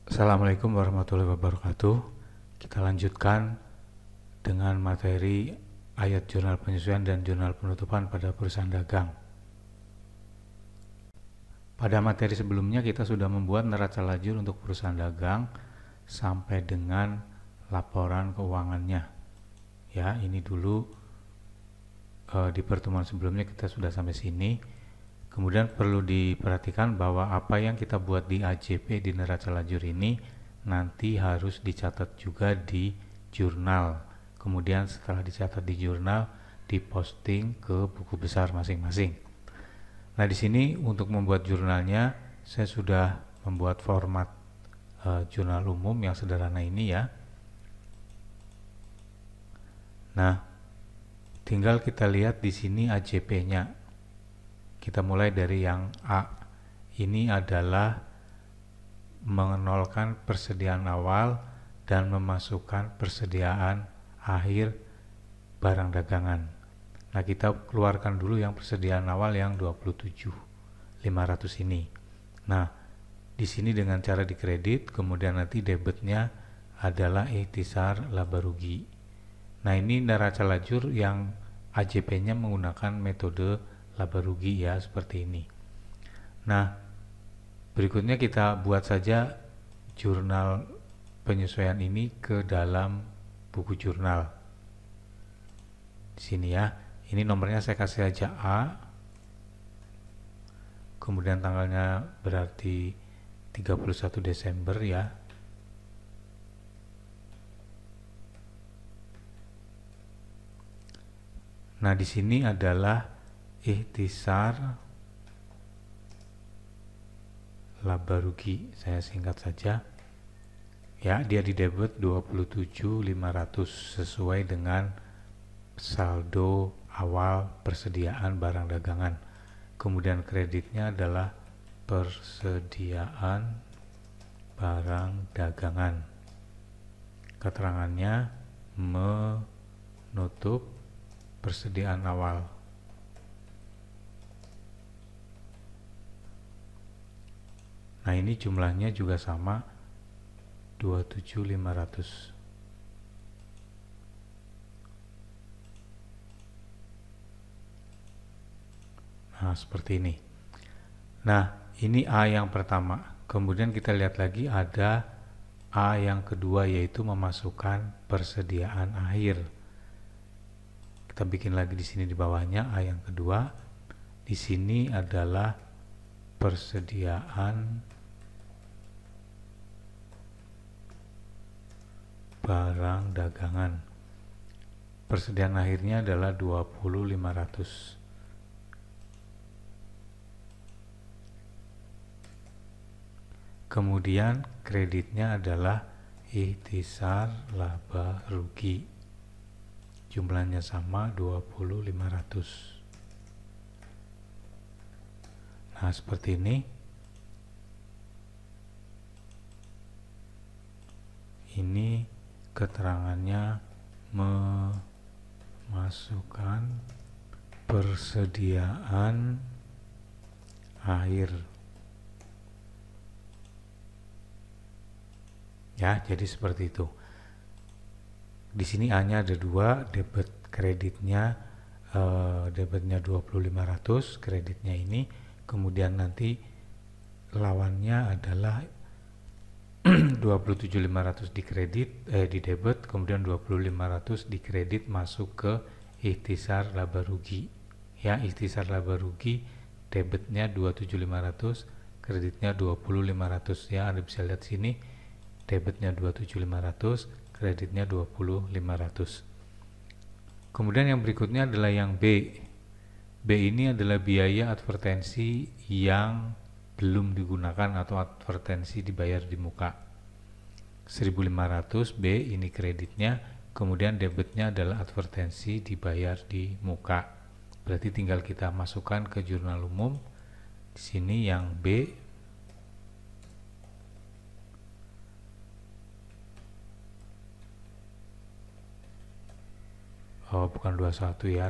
Assalamualaikum warahmatullahi wabarakatuh. Kita lanjutkan dengan materi ayat jurnal penyesuaian dan jurnal penutupan pada perusahaan dagang. Pada materi sebelumnya kita sudah membuat neraca lajur untuk perusahaan dagang sampai dengan laporan keuangannya. Ya, ini dulu di pertemuan sebelumnya kita sudah sampai sini. Kemudian perlu diperhatikan bahwa apa yang kita buat di AJP di neraca lajur ini nanti harus dicatat juga di jurnal. Kemudian setelah dicatat di jurnal, diposting ke buku besar masing-masing. Nah, di sini untuk membuat jurnalnya saya sudah membuat format jurnal umum yang sederhana ini ya. Nah, tinggal kita lihat di sini AJP-nya. Kita mulai dari yang A. Ini adalah menolkan persediaan awal dan memasukkan persediaan akhir barang dagangan. Nah, kita keluarkan dulu yang persediaan awal yang 27.500 ini. Nah, di sini dengan cara dikredit, kemudian nanti debitnya adalah ikhtisar laba rugi. Nah, ini neraca lajur yang AJP-nya menggunakan metode laba rugi ya, seperti ini. Nah, berikutnya kita buat saja jurnal penyesuaian ini ke dalam buku jurnal. Di sini ya. Ini nomornya saya kasih aja A. Kemudian tanggalnya berarti 31 Desember ya. Nah, di sini adalah ikhtisar laba rugi, saya singkat saja ya. Dia di debit 27.500 sesuai dengan saldo awal persediaan barang dagangan. Kemudian kreditnya adalah persediaan barang dagangan. Keterangannya menutup persediaan awal. Nah, ini jumlahnya juga sama 27.500. Nah, seperti ini. Nah, ini A yang pertama. Kemudian kita lihat lagi ada A yang kedua, yaitu memasukkan persediaan akhir. Kita bikin lagi di sini di bawahnya A yang kedua. Di sini adalah persediaan barang dagangan. Persediaan akhirnya adalah 20.500. Kemudian kreditnya adalah ikhtisar laba rugi. Jumlahnya sama 20.500. Nah, seperti ini. Ini keterangannya memasukkan persediaan akhir. Ya, jadi seperti itu. Di sini A-nya ada dua, debit kreditnya debitnya 20.500, kreditnya ini. Kemudian nanti lawannya adalah 27.500 di kredit, di debit, kemudian 20.500 di kredit masuk ke ikhtisar laba rugi. Ya, ikhtisar laba rugi debitnya 27.500, kreditnya 20.500 ya. Anda bisa lihat sini, debitnya 27.500, kreditnya 20.500. Kemudian yang berikutnya adalah yang B. B ini adalah biaya advertensi yang belum digunakan atau advertensi dibayar di muka. 1.500 B ini kreditnya, kemudian debitnya adalah advertensi dibayar di muka. Berarti tinggal kita masukkan ke jurnal umum. Di sini yang B bukan 21 ya,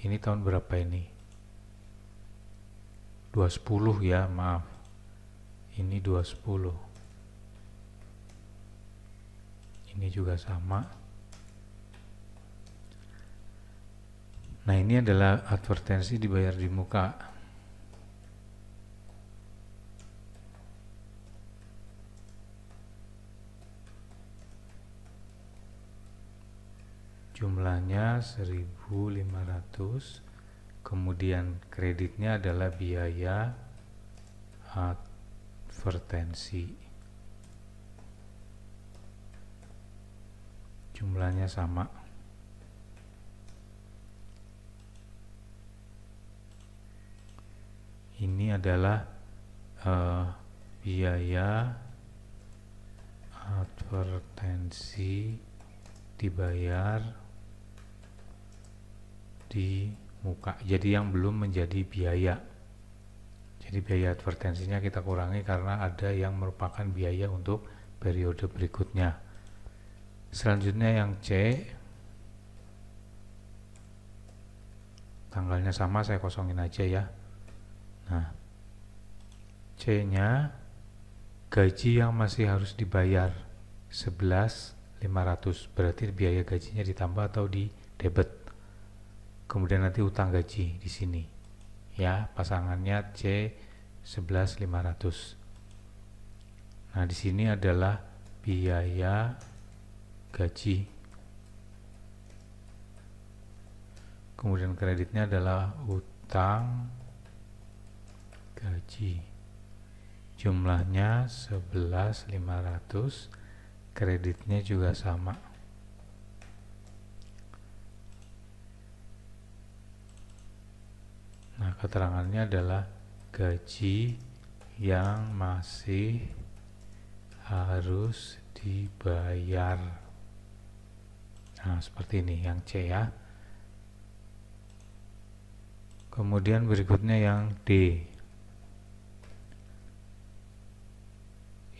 ini tahun berapa ini? 210 ya, maaf. Ini 210. ini juga sama. Nah, ini adalah advertensi dibayar di muka. Jumlahnya 1.500. Kemudian kreditnya adalah biaya advertensi. Jumlahnya sama. Ini adalah biaya advertensi dibayar di muka. Jadi yang belum menjadi biaya. Jadi biaya advertensinya kita kurangi karena ada yang merupakan biaya untuk periode berikutnya. Selanjutnya yang C, tanggalnya sama, saya kosongin aja ya. Nah, C-nya gaji yang masih harus dibayar 11.500, berarti biaya gajinya ditambah atau di debit. Kemudian nanti utang gaji di sini. Ya, pasangannya C 11.500. Nah, di sini adalah biaya gaji. Kemudian kreditnya adalah utang gaji. Jumlahnya 11.500, kreditnya juga sama. Nah, keterangannya adalah gaji yang masih harus dibayar. Nah, seperti ini yang C ya. Kemudian berikutnya yang D.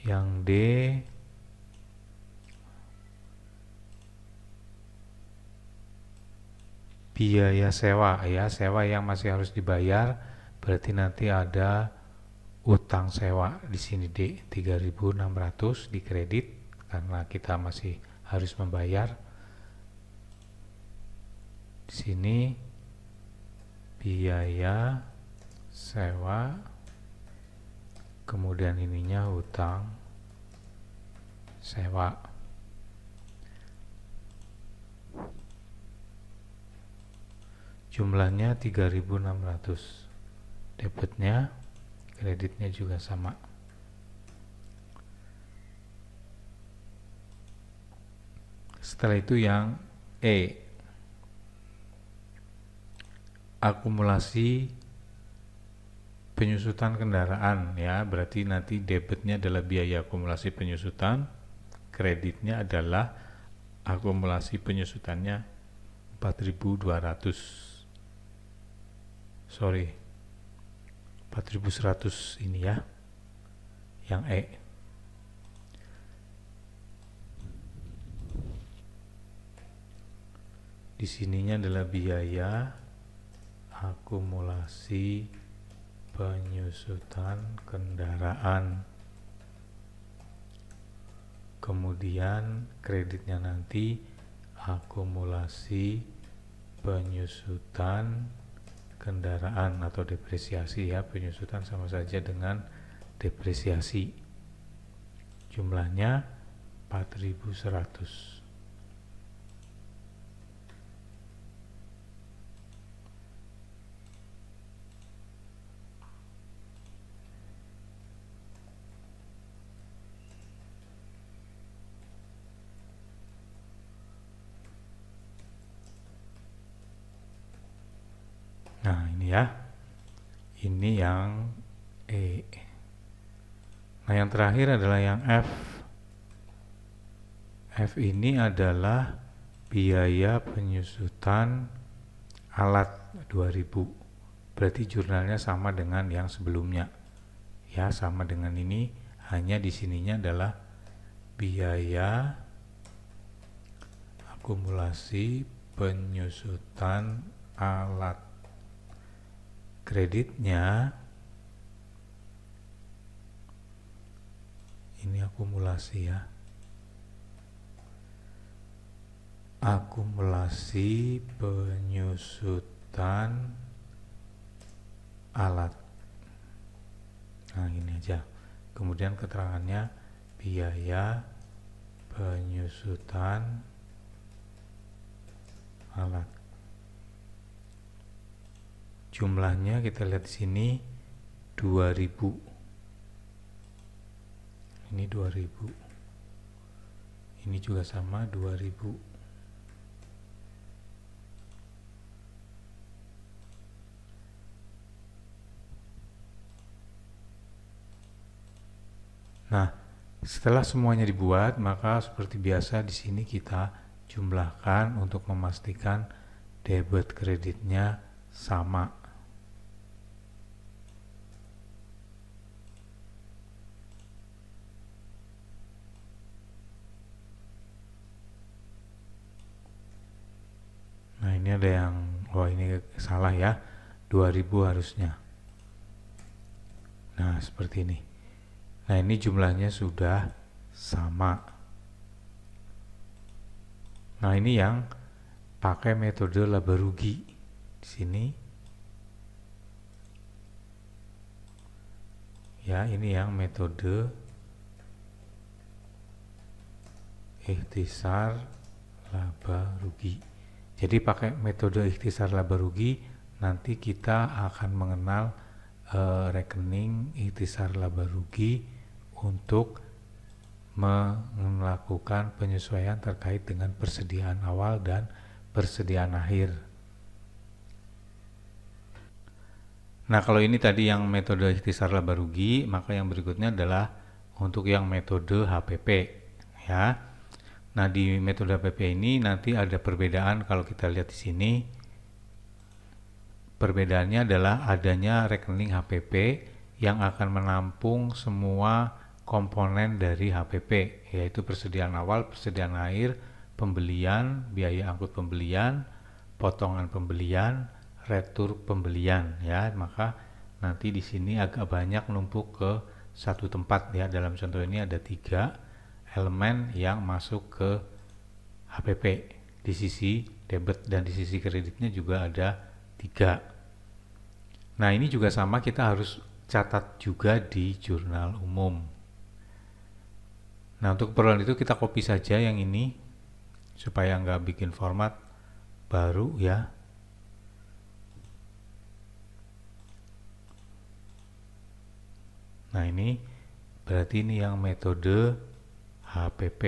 Yang D biaya sewa ya, sewa yang masih harus dibayar, berarti nanti ada utang sewa di sini D 3.600 di kredit karena kita masih harus membayar. Di sini biaya sewa, kemudian ininya utang sewa. Jumlahnya 3.600. Debitnya, kreditnya juga sama. Setelah itu yang E, akumulasi penyusutan kendaraan ya, berarti nanti debitnya adalah biaya akumulasi penyusutan, kreditnya adalah akumulasi penyusutannya 4.200. 4.100 ini ya, yang E. Di sininya adalah biaya akumulasi penyusutan kendaraan. Kemudian kreditnya nanti akumulasi penyusutan kendaraan atau depresiasi ya, penyusutan sama saja dengan depresiasi. Jumlahnya 4.100. Nah, ini ya. Ini yang E. Nah, yang terakhir adalah yang F. F ini adalah biaya penyusutan alat 2.000. Berarti jurnalnya sama dengan yang sebelumnya. Ya, sama dengan ini, hanya di sininya adalah biaya akumulasi penyusutan alat. Kreditnya ini akumulasi ya, akumulasi penyusutan alat. Nah, ini aja. Kemudian keterangannya biaya penyusutan alat. Jumlahnya kita lihat di sini 2000. Ini 2000. Ini juga sama 2000. Nah, setelah semuanya dibuat, maka seperti biasa di sini kita jumlahkan untuk memastikan debit kreditnya sama. Nah, ini ada yang, oh ini salah ya, 2000 harusnya. Nah, seperti ini. Nah, ini jumlahnya sudah sama. Nah, ini yang pakai metode laba rugi. Di sini. Ya, ini yang metode ikhtisar laba rugi. Jadi pakai metode ikhtisar laba rugi, nanti kita akan mengenal rekening ikhtisar laba rugi untuk melakukan penyesuaian terkait dengan persediaan awal dan persediaan akhir. Nah, kalau ini tadi yang metode ikhtisar laba rugi, maka yang berikutnya adalah untuk yang metode HPP ya. Nah, di metode HPP ini nanti ada perbedaan. Kalau kita lihat di sini, perbedaannya adalah adanya rekening HPP yang akan menampung semua komponen dari HPP, yaitu persediaan awal, persediaan akhir, pembelian, biaya angkut pembelian, potongan pembelian, retur pembelian ya. Maka nanti di sini agak banyak numpuk ke satu tempat ya. Dalam contoh ini ada 3 elemen yang masuk ke HPP. Di sisi debit dan di sisi kreditnya juga ada 3. Nah, ini juga sama, kita harus catat juga di jurnal umum. Nah, untuk keperluan itu kita copy saja yang ini supaya nggak bikin format baru ya. Nah, ini berarti ini yang metode HPP.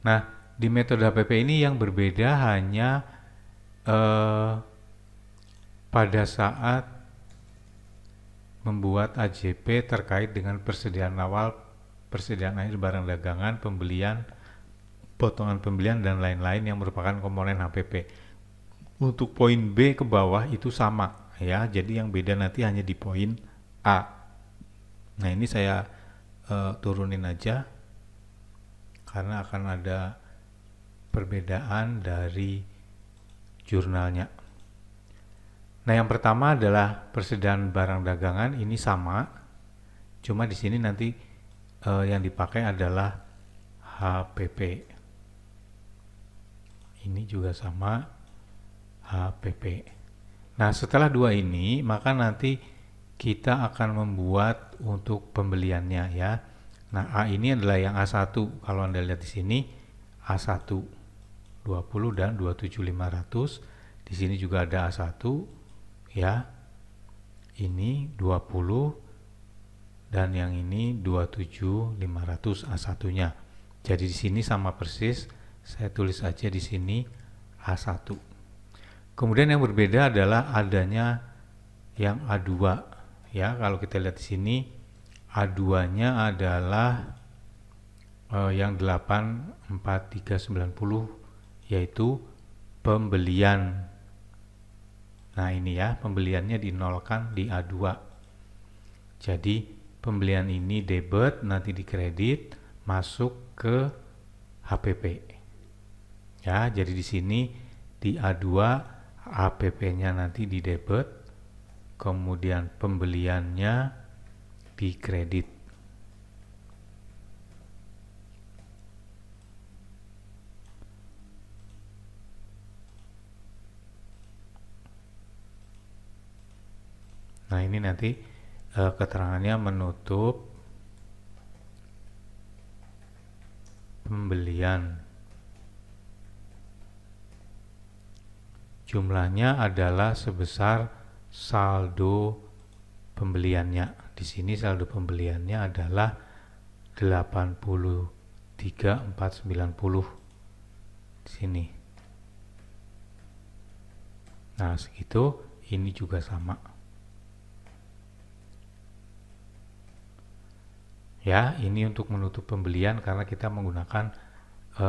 Nah, di metode HPP ini yang berbeda hanya pada saat membuat AJP terkait dengan persediaan awal, persediaan akhir barang dagangan, pembelian, potongan pembelian, dan lain-lain yang merupakan komponen HPP. Untuk poin B ke bawah itu sama ya, jadi yang beda nanti hanya di poin A. Nah, ini saya turunin aja karena akan ada perbedaan dari jurnalnya. Nah, yang pertama adalah persediaan barang dagangan, ini sama, cuma di sini nanti yang dipakai adalah HPP. Ini juga sama, HPP. Nah, setelah dua ini, maka nanti kita akan membuat untuk pembeliannya ya. Nah, A ini adalah yang A1. Kalau Anda lihat di sini A1 20 dan 27500. Di sini juga ada A1 ya. Ini 20 dan yang ini 27500 A1-nya. Jadi di sini sama persis, saya tulis aja di sini A1. Kemudian yang berbeda adalah adanya yang A2 ya. Kalau kita lihat di sini A2-nya adalah yang 84390, yaitu pembelian. Nah, ini ya, pembeliannya dinolkan di A2. Jadi pembelian ini debit, nanti dikredit, masuk ke HPP. Ya, jadi di sini di A2 HPP-nya nanti di debit, kemudian pembeliannya di kredit. Nah, ini nanti keterangannya menutup pembelian. Jumlahnya adalah sebesar saldo pembeliannya. Di sini saldo pembeliannya adalah 83.490 di sini. Nah, segitu. Ini juga sama. Ya, ini untuk menutup pembelian karena kita menggunakan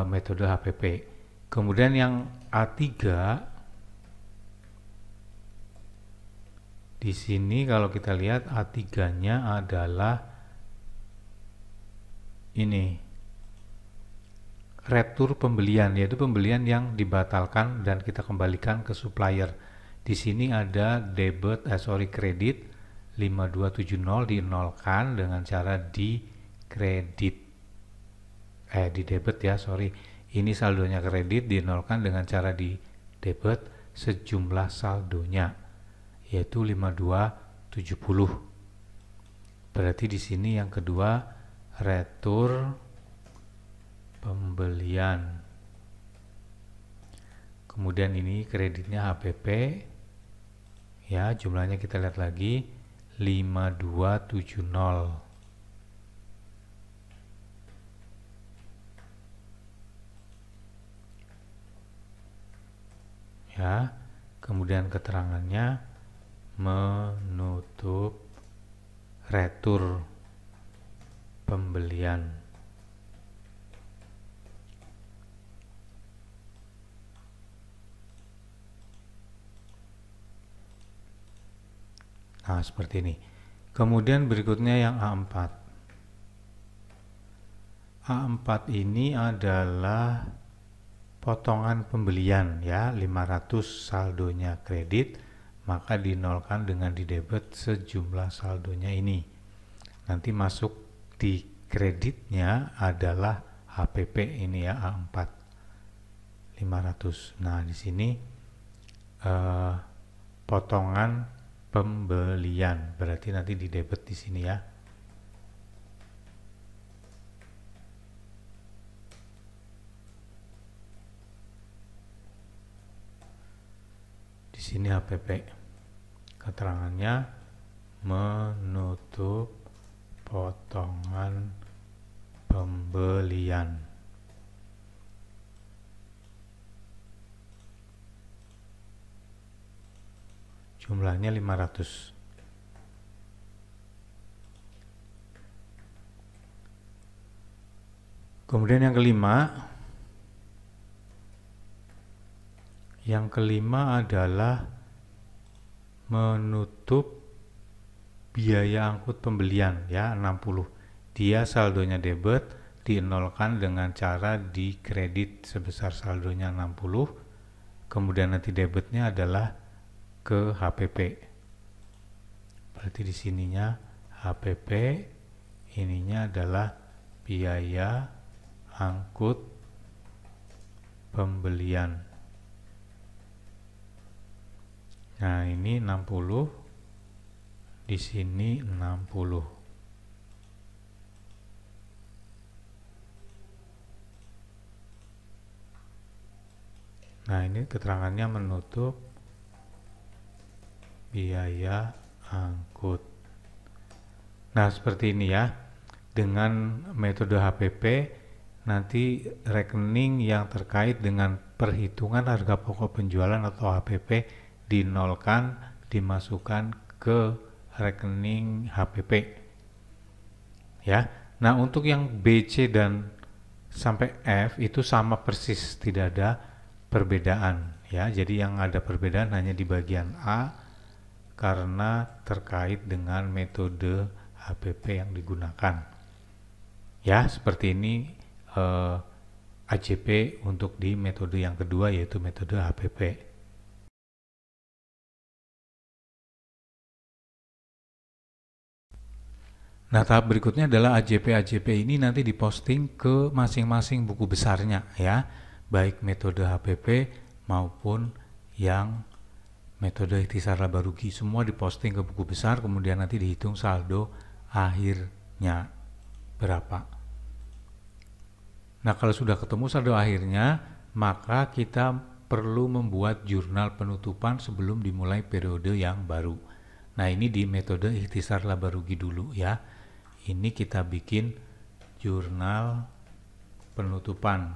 metode HPP. Kemudian yang A3 di sini kalau kita lihat A3-nya adalah ini retur pembelian, yaitu pembelian yang dibatalkan dan kita kembalikan ke supplier. Di sini ada kredit 5270 dinolkan dengan cara di debit ya, ini saldonya kredit dinolkan dengan cara di debit sejumlah saldonya yaitu 5270. Berarti di sini yang kedua retur pembelian. Kemudian ini kreditnya HPP ya, jumlahnya kita lihat lagi 5270. Ya, kemudian keterangannya menutup retur pembelian. Nah, seperti ini. Kemudian berikutnya yang A4. A4 ini adalah potongan pembelian ya, 500 saldonya kredit, maka dinolkan dengan di debit sejumlah saldonya ini. Nanti masuk di kreditnya adalah HPP ini ya, A4 500. Nah, di sini potongan pembelian, berarti nanti di debit di sini ya. Di sini HPP. Keterangannya menutup potongan pembelian. Jumlahnya 500. Kemudian yang kelima adalah menutup biaya angkut pembelian ya, 60. Dia saldonya debit dinolkan dengan cara di kredit sebesar saldonya 60. Kemudian nanti debitnya adalah ke HPP. Berarti di sininya HPP, ininya adalah biaya angkut pembelian. Nah, ini 60, di sini 60. Nah, ini keterangannya menutup biaya angkut. Nah, seperti ini ya. Dengan metode HPP, nanti rekening yang terkait dengan perhitungan harga pokok penjualan atau HPP dinolkan, dimasukkan ke rekening HPP. Ya. Nah, untuk yang B, C dan sampai F itu sama persis, tidak ada perbedaan ya. Jadi yang ada perbedaan hanya di bagian A karena terkait dengan metode HPP yang digunakan. Ya, seperti ini AJP untuk di metode yang kedua, yaitu metode HPP. Nah, tahap berikutnya adalah AJP ini nanti diposting ke masing-masing buku besarnya ya, baik metode HPP maupun yang metode ikhtisar laba rugi, semua diposting ke buku besar, kemudian nanti dihitung saldo akhirnya berapa. Nah, kalau sudah ketemu saldo akhirnya, maka kita perlu membuat jurnal penutupan sebelum dimulai periode yang baru. Nah, ini di metode ikhtisar laba rugi dulu ya. Ini kita bikin jurnal penutupan.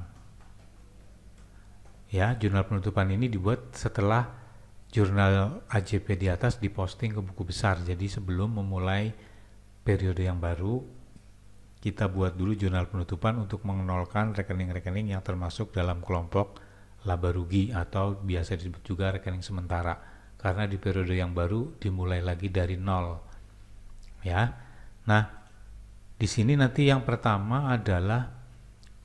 Ya, jurnal penutupan ini dibuat setelah jurnal AJP di atas diposting ke buku besar. Jadi sebelum memulai periode yang baru, kita buat dulu jurnal penutupan untuk mengenolkan rekening-rekening yang termasuk dalam kelompok laba rugi atau biasa disebut juga rekening sementara. Karena di periode yang baru dimulai lagi dari nol. Ya. Nah, di sini nanti yang pertama adalah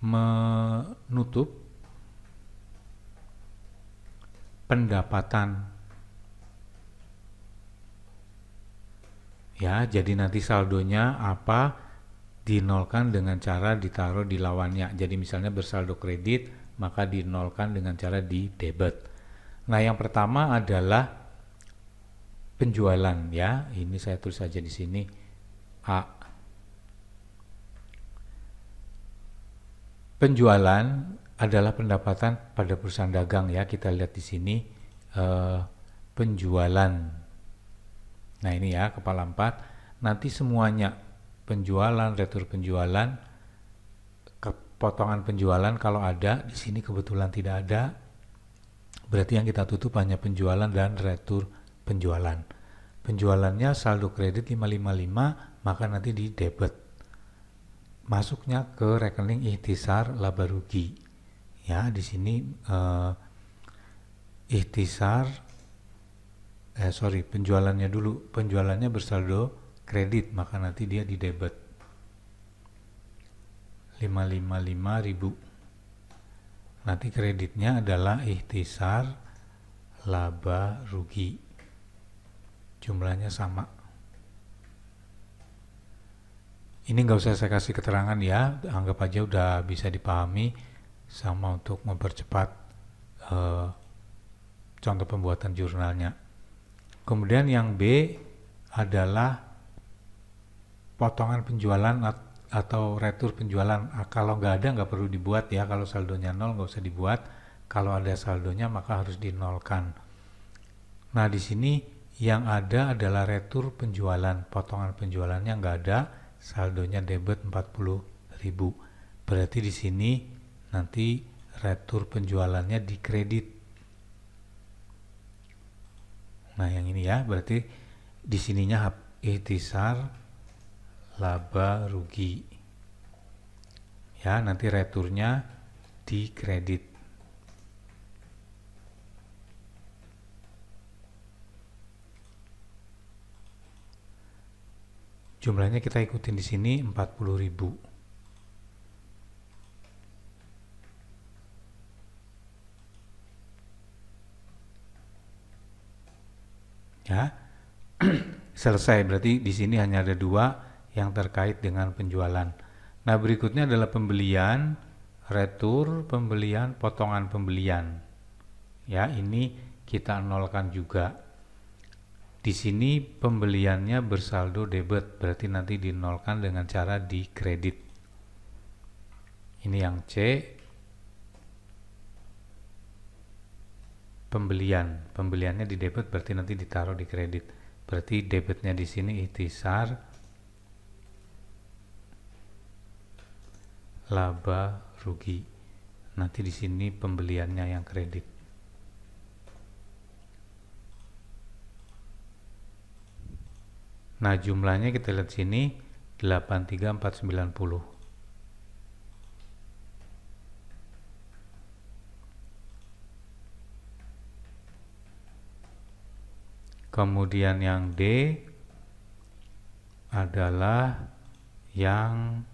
menutup pendapatan. Ya, jadi nanti saldonya apa dinolkan dengan cara ditaruh di lawannya. Jadi misalnya bersaldo kredit, maka dinolkan dengan cara di debit. Nah, yang pertama adalah penjualan ya. Ini saya tulis saja di sini A. Penjualan adalah pendapatan pada perusahaan dagang ya. Kita lihat di sini penjualan. Nah, ini ya kepala 4. Nanti semuanya penjualan, retur penjualan, potongan penjualan kalau ada, di sini kebetulan tidak ada. Berarti yang kita tutup hanya penjualan dan retur penjualan. Penjualannya saldo kredit 555, maka nanti di debit. Masuknya ke rekening ikhtisar laba rugi. Ya, di sini penjualannya dulu. Penjualannya bersaldo kredit, maka nanti dia di debit 555.000. Nanti kreditnya adalah ikhtisar laba rugi. Jumlahnya sama. Ini nggak usah saya kasih keterangan ya, anggap aja udah bisa dipahami sama untuk mempercepat contoh pembuatan jurnalnya. Kemudian yang B adalah potongan penjualan atau retur penjualan. Kalau nggak ada nggak perlu dibuat ya, kalau saldonya 0 nggak usah dibuat, kalau ada saldonya maka harus dinolkan. Nah, di sini yang ada adalah retur penjualan, potongan penjualannya nggak ada, saldonya debit 40.000. Berarti di sini nanti retur penjualannya dikredit. Nah, yang ini ya, berarti di sininya ikhtisar laba rugi. Ya, nanti returnya dikredit. Jumlahnya kita ikutin di sini 40.000. Ya. Selesai, berarti di sini hanya ada 2 yang terkait dengan penjualan. Nah, berikutnya adalah pembelian, retur pembelian, potongan pembelian. Ya, ini kita nolkan juga. Di sini pembeliannya bersaldo debit, berarti nanti dinolkan dengan cara dikredit. Ini yang C. Pembeliannya di debit, berarti nanti ditaruh di kredit. Berarti debitnya di sini ikhtisar laba rugi. Nanti di sini pembeliannya yang kredit. Nah, jumlahnya kita lihat sini 83490. Kemudian yang D adalah yang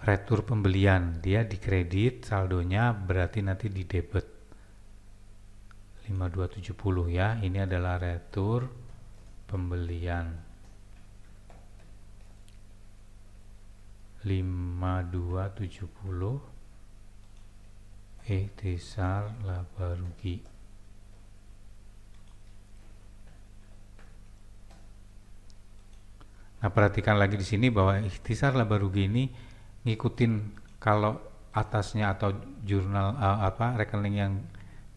retur pembelian, dia dikredit saldonya, berarti nanti di debit 5270 ya. Ini adalah retur pembelian 5270 ikhtisar laba rugi. Nah, perhatikan lagi di sini bahwa ikhtisar laba rugi ini ngikutin kalau atasnya atau jurnal rekening yang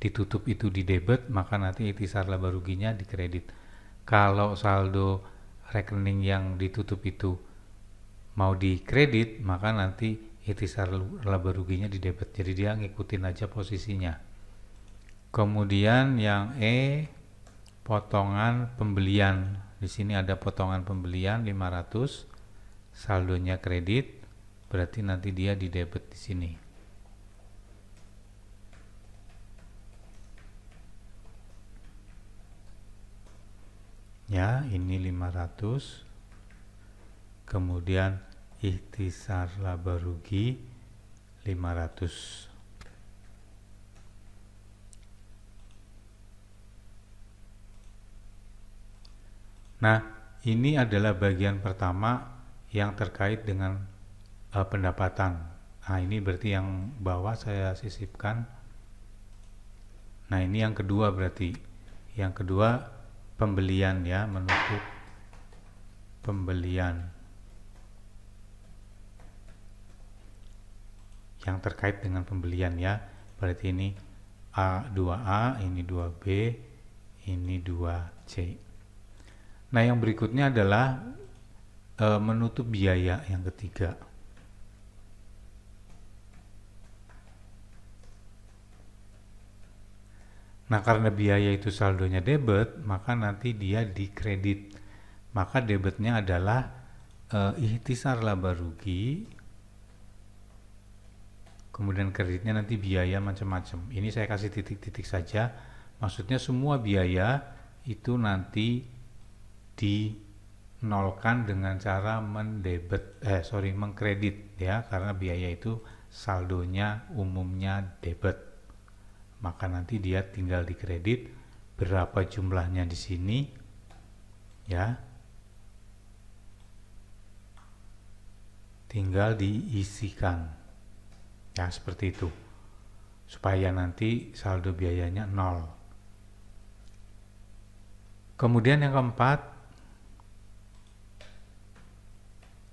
ditutup itu di debit, maka nanti ikhtisar laba ruginya di kredit. Kalau saldo rekening yang ditutup itu mau di kredit, maka nanti ikhtisar laba ruginya di debit. Jadi dia ngikutin aja posisinya. Kemudian yang E, potongan pembelian. Di sini ada potongan pembelian 500, saldonya kredit, berarti nanti dia di debit di sini. Ya, ini 500. Kemudian ikhtisar laba rugi 500. Nah, ini adalah bagian pertama yang terkait dengan pendapatan. Nah, ini berarti yang bawah saya sisipkan. Nah, ini yang kedua berarti. Yang kedua pembelian ya, menutup pembelian. Yang terkait dengan pembelian ya. Berarti ini A2A, ini 2B, ini 2C. Nah, yang berikutnya adalah menutup biaya yang ketiga. Nah, karena biaya itu saldonya debit, maka nanti dia di kredit. Maka debitnya adalah ikhtisar laba rugi, kemudian kreditnya nanti biaya macam-macam. Ini saya kasih titik-titik saja. Maksudnya semua biaya itu nanti dinolkan dengan cara mengkredit ya, karena biaya itu saldonya umumnya debit. Maka nanti dia tinggal dikredit berapa jumlahnya di sini ya. Tinggal diisikan. Ya, seperti itu. Supaya nanti saldo biayanya 0. Kemudian yang keempat,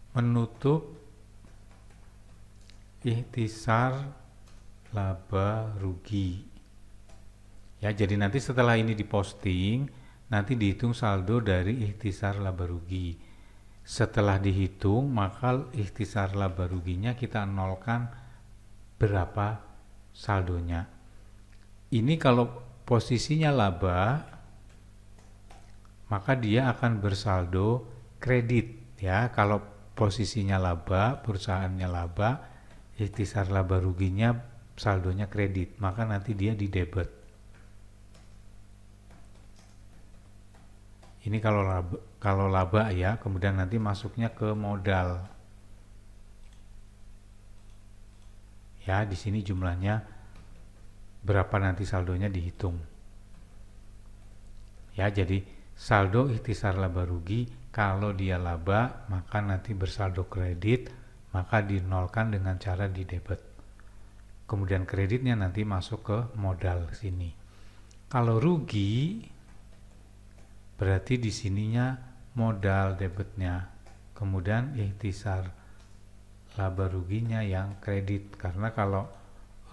menutup ikhtisar laba rugi. Ya, jadi nanti setelah ini diposting, nanti dihitung saldo dari ikhtisar laba rugi. Setelah dihitung, maka ikhtisar laba ruginya kita nolkan berapa saldonya. Ini kalau posisinya laba, maka dia akan bersaldo kredit ya. Kalau posisinya laba, perusahaannya laba, ikhtisar laba ruginya saldonya kredit, maka nanti dia di debit. Ini kalau laba ya, kemudian nanti masuknya ke modal. Ya, di sini jumlahnya berapa nanti saldonya dihitung. Ya, jadi saldo ikhtisar laba rugi kalau dia laba maka nanti bersaldo kredit, maka dinolkan dengan cara di debit. Kemudian kreditnya nanti masuk ke modal sini. Kalau rugi berarti di sininya modal debitnya, kemudian ikhtisar laba ruginya yang kredit. Karena kalau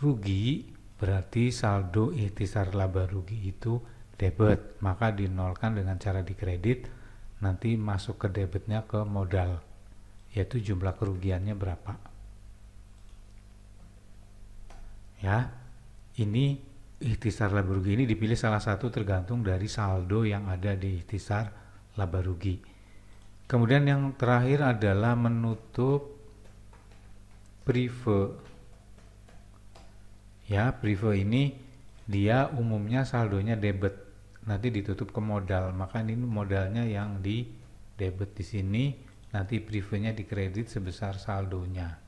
rugi berarti saldo ikhtisar laba rugi itu debit, maka dinolkan dengan cara dikredit, nanti masuk ke debitnya ke modal, yaitu jumlah kerugiannya berapa. Ya, ini ikhtisar laba rugi ini dipilih salah satu tergantung dari saldo yang ada di ikhtisar laba rugi. Kemudian yang terakhir adalah menutup prive. Ya, prive ini dia umumnya saldonya debit, nanti ditutup ke modal, maka ini modalnya yang di debit di sini, nanti privenya dikredit sebesar saldonya.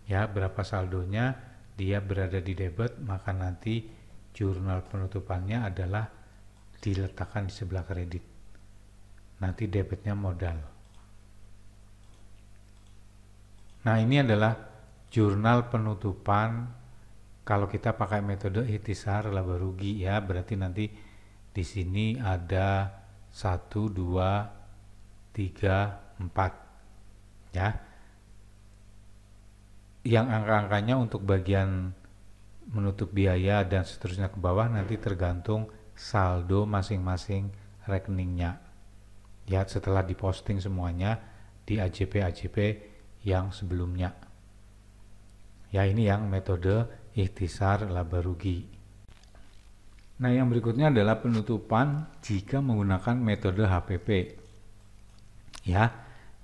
Ya, berapa saldonya dia berada di debit, maka nanti jurnal penutupannya adalah diletakkan di sebelah kredit. Nanti debitnya modal. Nah, ini adalah jurnal penutupan kalau kita pakai metode ikhtisar laba rugi ya, berarti nanti di sini ada 1, 2, 4 ya. Yang angka-angkanya untuk bagian menutup biaya dan seterusnya ke bawah nanti tergantung saldo masing-masing rekeningnya ya, setelah diposting semuanya di AJP yang sebelumnya ya. Ini yang metode ikhtisar laba rugi. Nah, yang berikutnya adalah penutupan jika menggunakan metode HPP ya.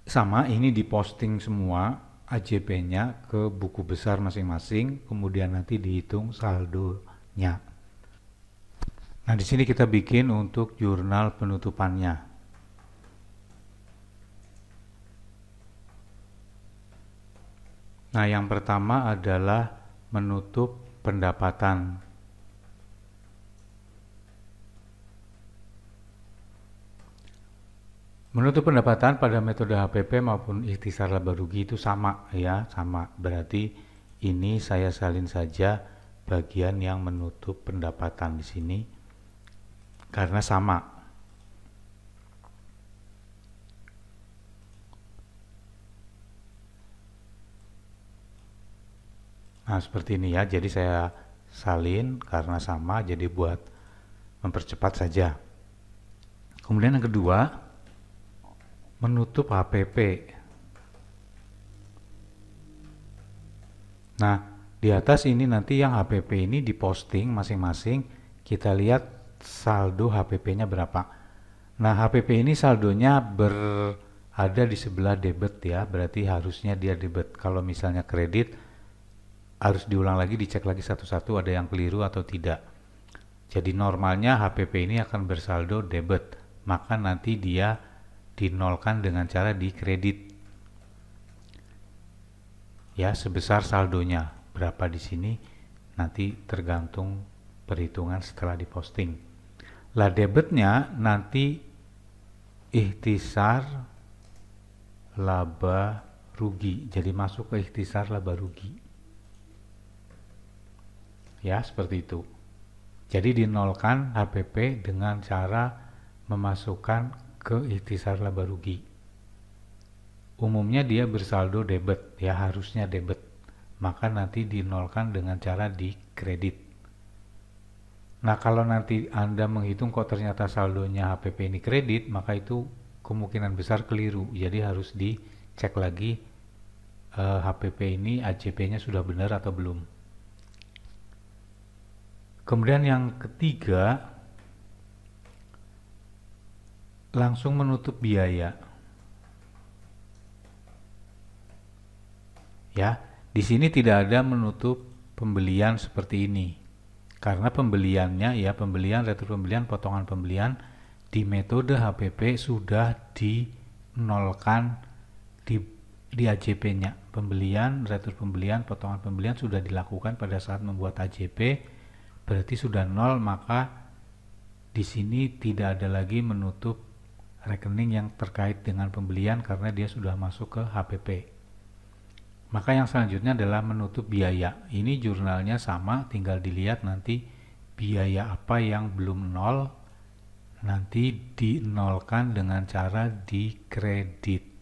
Sama, ini diposting semua AJP-nya ke buku besar masing-masing, kemudian nanti dihitung saldonya. Nah, di sini kita bikin untuk jurnal penutupannya. Nah, yang pertama adalah menutup pendapatan. Menutup pendapatan pada metode HPP maupun ikhtisar laba rugi itu sama ya, sama. Berarti ini saya salin saja bagian yang menutup pendapatan di sini karena sama. Nah, seperti ini ya. Jadi saya salin karena sama, jadi buat mempercepat saja. Kemudian yang kedua, menutup HPP. Nah, di atas ini nanti yang HPP ini diposting masing-masing, kita lihat saldo HPP-nya berapa. Nah, HPP ini saldonya berada di sebelah debit ya, berarti harusnya dia debit. Kalau misalnya kredit, harus diulang lagi, dicek lagi satu-satu ada yang keliru atau tidak. Jadi normalnya HPP ini akan bersaldo debit, maka nanti dia dinolkan dengan cara dikredit ya, sebesar saldonya berapa di sini nanti tergantung perhitungan setelah diposting. Lah, debitnya nanti ikhtisar laba rugi, jadi masuk ke ikhtisar laba rugi ya, seperti itu. Jadi dinolkan HPP dengan cara memasukkan ke ikhtisar laba rugi. Umumnya dia bersaldo debit ya, harusnya debit, maka nanti dinolkan dengan cara dikredit. Nah, kalau nanti Anda menghitung kok ternyata saldonya HPP ini kredit, maka itu kemungkinan besar keliru, jadi harus dicek lagi HPP ini AJP-nya sudah benar atau belum. Kemudian yang ketiga, langsung menutup biaya. Ya, di sini tidak ada menutup pembelian seperti ini. Karena pembeliannya ya, pembelian, retur pembelian, potongan pembelian di metode HPP sudah dinolkan di AJP-nya. Pembelian, retur pembelian, potongan pembelian sudah dilakukan pada saat membuat AJP, berarti sudah nol, maka di sini tidak ada lagi menutup rekening yang terkait dengan pembelian karena dia sudah masuk ke HPP. Maka yang selanjutnya adalah menutup biaya. Ini jurnalnya sama, tinggal dilihat nanti biaya apa yang belum nol, nanti dinolkan dengan cara dikredit.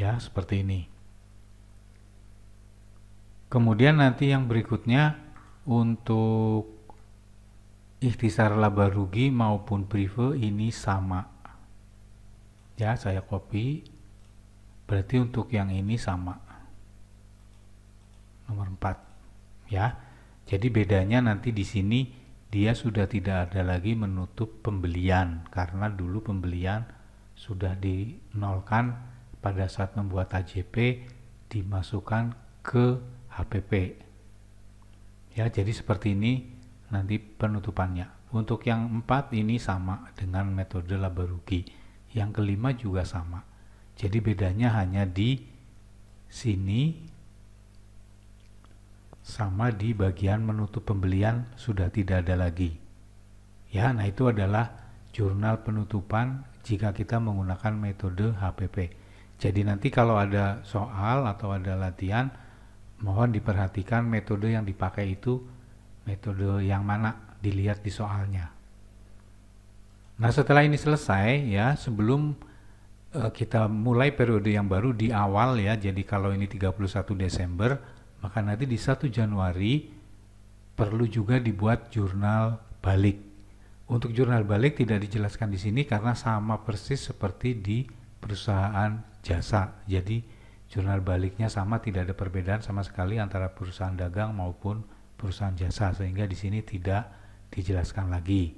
Ya, seperti ini. Kemudian nanti yang berikutnya untuk ikhtisar laba rugi maupun prive ini sama. Ya, saya copy. Berarti untuk yang ini sama. Nomor 4. Ya. Jadi bedanya nanti di sini dia sudah tidak ada lagi menutup pembelian karena dulu pembelian sudah dinolkan pada saat membuat AJP, dimasukkan ke HPP. Ya, jadi seperti ini nanti penutupannya. Untuk yang 4 ini sama dengan metode laba rugi. Yang kelima juga sama. Jadi bedanya hanya di sini sama di bagian menutup pembelian sudah tidak ada lagi. Ya, nah itu adalah jurnal penutupan jika kita menggunakan metode HPP. Jadi nanti kalau ada soal atau ada latihan, mohon diperhatikan metode yang dipakai itu Metode yang mana dilihat di soalnya. Nah, setelah ini selesai ya, sebelum kita mulai periode yang baru di awal ya, jadi kalau ini 31 Desember, maka nanti di 1 Januari perlu juga dibuat jurnal balik. Untuk jurnal balik tidak dijelaskan di sini karena sama persis seperti di perusahaan jasa. Jadi jurnal baliknya sama, tidak ada perbedaan sama sekali antara perusahaan dagang maupun perusahaan jasa, sehingga di sini tidak dijelaskan lagi.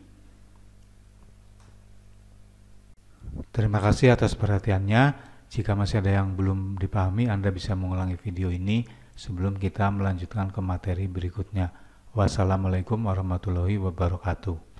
Terima kasih atas perhatiannya. Jika masih ada yang belum dipahami, Anda bisa mengulangi video ini sebelum kita melanjutkan ke materi berikutnya. Wassalamualaikum warahmatullahi wabarakatuh.